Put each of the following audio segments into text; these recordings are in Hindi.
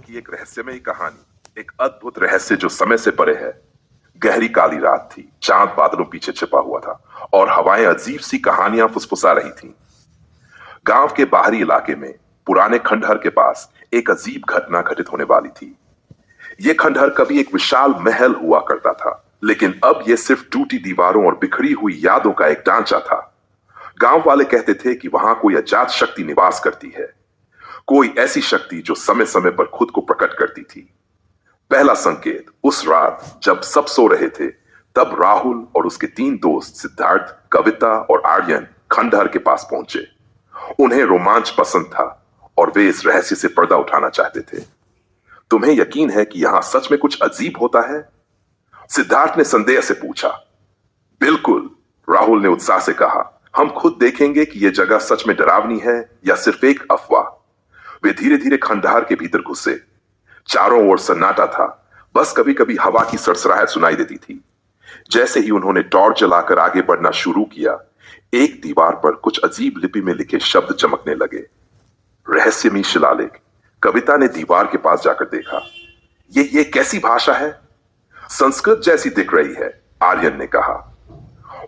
की एक रहस्यमयी कहानी, एक अद्भुत रहस्य जो समय से परे है। गहरी काली रात थी, चांद बादलों पीछे छिपा हुआ था और हवाएं अजीब सी कहानियां फुसफुसा रही थीं। गांव के बाहरी इलाके में पुराने खंडहर के पास एक अजीब घटना घटित होने वाली थी। यह खंडहर कभी एक विशाल महल हुआ करता था, लेकिन अब यह सिर्फ टूटी दीवारों और बिखरी हुई यादों का एक ढांचा था। गांव वाले कहते थे कि वहां कोई अजात शक्ति निवास करती है, कोई ऐसी शक्ति जो समय समय पर खुद को प्रकट करती थी। पहला संकेत उस रात जब सब सो रहे थे, तब राहुल और उसके 3 दोस्त सिद्धार्थ, कविता और आर्यन खंडहर के पास पहुंचे। उन्हें रोमांच पसंद था और वे इस रहस्य से पर्दा उठाना चाहते थे। तुम्हें यकीन है कि यहां सच में कुछ अजीब होता है? सिद्धार्थ ने संदेह से पूछा। बिल्कुल, राहुल ने उत्साह से कहा। हम खुद देखेंगे कि यह जगह सच में डरावनी है या सिर्फ एक अफवाह। वे धीरे धीरे खंडहर के भीतर घुसे। चारों ओर सन्नाटा था, बस कभी कभी हवा की सरसराहट सुनाई देती थी। जैसे ही उन्होंने टॉर्च जलाकर आगे बढ़ना शुरू किया, एक दीवार पर कुछ अजीब लिपि में लिखे शब्द चमकने लगे। रहस्यमयी शिलालेख। कविता ने दीवार के पास जाकर देखा। ये कैसी भाषा है? संस्कृत जैसी दिख रही है, आर्यन ने कहा।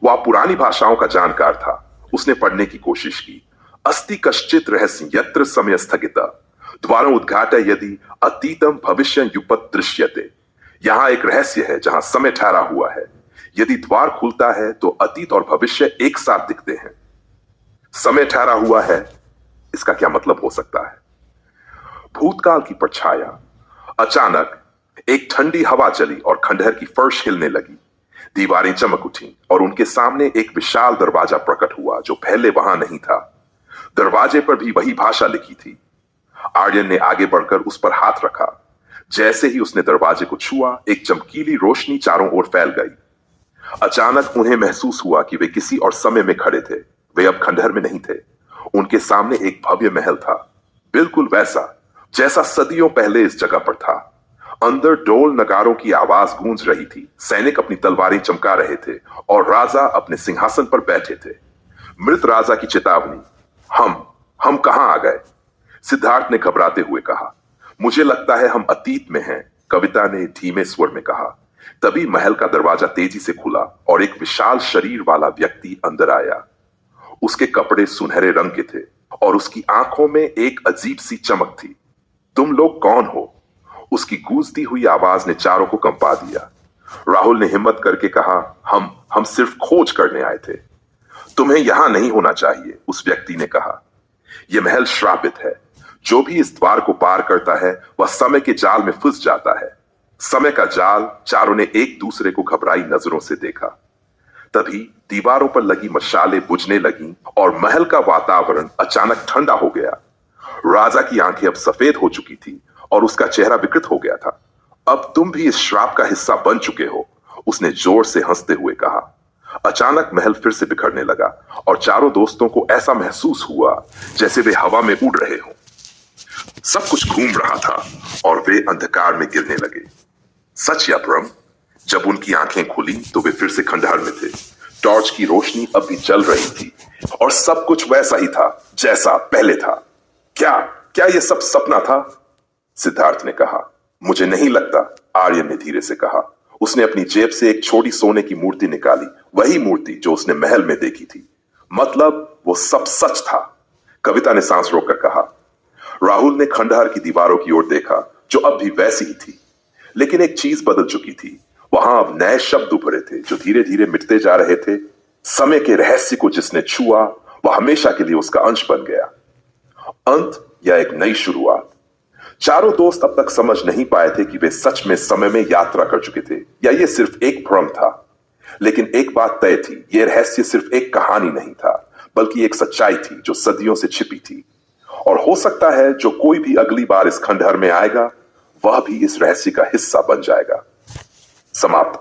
वह पुरानी भाषाओं का जानकार था। उसने पढ़ने की कोशिश की। अस्ति कश्चित रहस्य यत्र समय स्थगिता द्वारों उद्घाटय यदि अतीतम भविष्य युपत दृश्यते। यहां एक रहस्य है जहां समय ठहरा हुआ है। यदि द्वार खुलता है तो अतीत और भविष्य एक साथ दिखते हैं। समय ठहरा हुआ है, इसका क्या मतलब हो सकता है? भूतकाल की परछाया। अचानक एक ठंडी हवा चली और खंडहर की फर्श हिलने लगी। दीवारें चमक उठी और उनके सामने एक विशाल दरवाजा प्रकट हुआ जो पहले वहां नहीं था। दरवाजे पर भी वही भाषा लिखी थी। आर्यन ने आगे बढ़कर उस पर हाथ रखा। जैसे ही उसने दरवाजे को छुआ, एक चमकीली रोशनी चारों ओर फैल गई। अचानक उन्हें महसूस हुआ कि वे किसी और समय में खड़े थे। वे अब खंडहर में नहीं थे। उनके सामने एक भव्य महल था, बिल्कुल वैसा जैसा सदियों पहले इस जगह पर था। अंदर ढोल नगारों की आवाज गूंज रही थी। सैनिक अपनी तलवारें चमका रहे थे और राजा अपने सिंहासन पर बैठे थे। मृत राजा की चेतावनी। हम कहां आ गए? सिद्धार्थ ने घबराते हुए कहा। मुझे लगता है हम अतीत में हैं, कविता ने धीमे स्वर में कहा। तभी महल का दरवाजा तेजी से खुला और एक विशाल शरीर वाला व्यक्ति अंदर आया। उसके कपड़े सुनहरे रंग के थे और उसकी आंखों में एक अजीब सी चमक थी। तुम लोग कौन हो? उसकी गूंजती हुई आवाज ने चारों को कंपा दिया। राहुल ने हिम्मत करके कहा, हम सिर्फ खोज करने आए थे। तुम्हें यहां नहीं होना चाहिए, उस व्यक्ति ने कहा। यह महल श्रापित है। जो भी इस द्वार को पार करता है वह समय के जाल में फंस जाता है। समय का जाल। चारों ने एक दूसरे को घबराई नजरों से देखा। तभी दीवारों पर लगी मशालें बुझने लगीं और महल का वातावरण अचानक ठंडा हो गया। राजा की आंखें अब सफेद हो चुकी थी और उसका चेहरा विकृत हो गया था। अब तुम भी इस श्राप का हिस्सा बन चुके हो, उसने जोर से हंसते हुए कहा। अचानक महल फिर से बिखरने लगा और चारों दोस्तों को ऐसा महसूस हुआ जैसे वे हवा में उड़ रहे हों। सब कुछ घूम रहा था और वे अंधकार में गिरने लगे। सच या भ्रम? जब उनकी आंखें खुली तो वे फिर से खंडहर में थे। टॉर्च की रोशनी अब भी जल रही थी और सब कुछ वैसा ही था जैसा पहले था। क्या यह सब सपना था? सिद्धार्थ ने कहा। मुझे नहीं लगता, आर्यन ने धीरे से कहा। उसने अपनी जेब से एक छोटी सोने की मूर्ति निकाली, वही मूर्ति जो उसने महल में देखी थी। मतलब वो सब सच था, कविता ने सांस रोककर कहा। राहुल ने खंडहर की दीवारों की ओर देखा जो अब भी वैसी ही थी, लेकिन एक चीज बदल चुकी थी। वहां अब नए शब्द उभरे थे जो धीरे धीरे मिटते जा रहे थे। समय के रहस्य को जिसने छुआ वह हमेशा के लिए उसका अंश बन गया। अंत या एक नई शुरुआत? चारों दोस्त अब तक समझ नहीं पाए थे कि वे सच में समय में यात्रा कर चुके थे या यह सिर्फ एक भ्रम था। लेकिन एक बात तय थी, यह रहस्य सिर्फ एक कहानी नहीं था, बल्कि एक सच्चाई थी जो सदियों से छिपी थी। और हो सकता है जो कोई भी अगली बार इस खंडहर में आएगा वह भी इस रहस्य का हिस्सा बन जाएगा। समाप्त।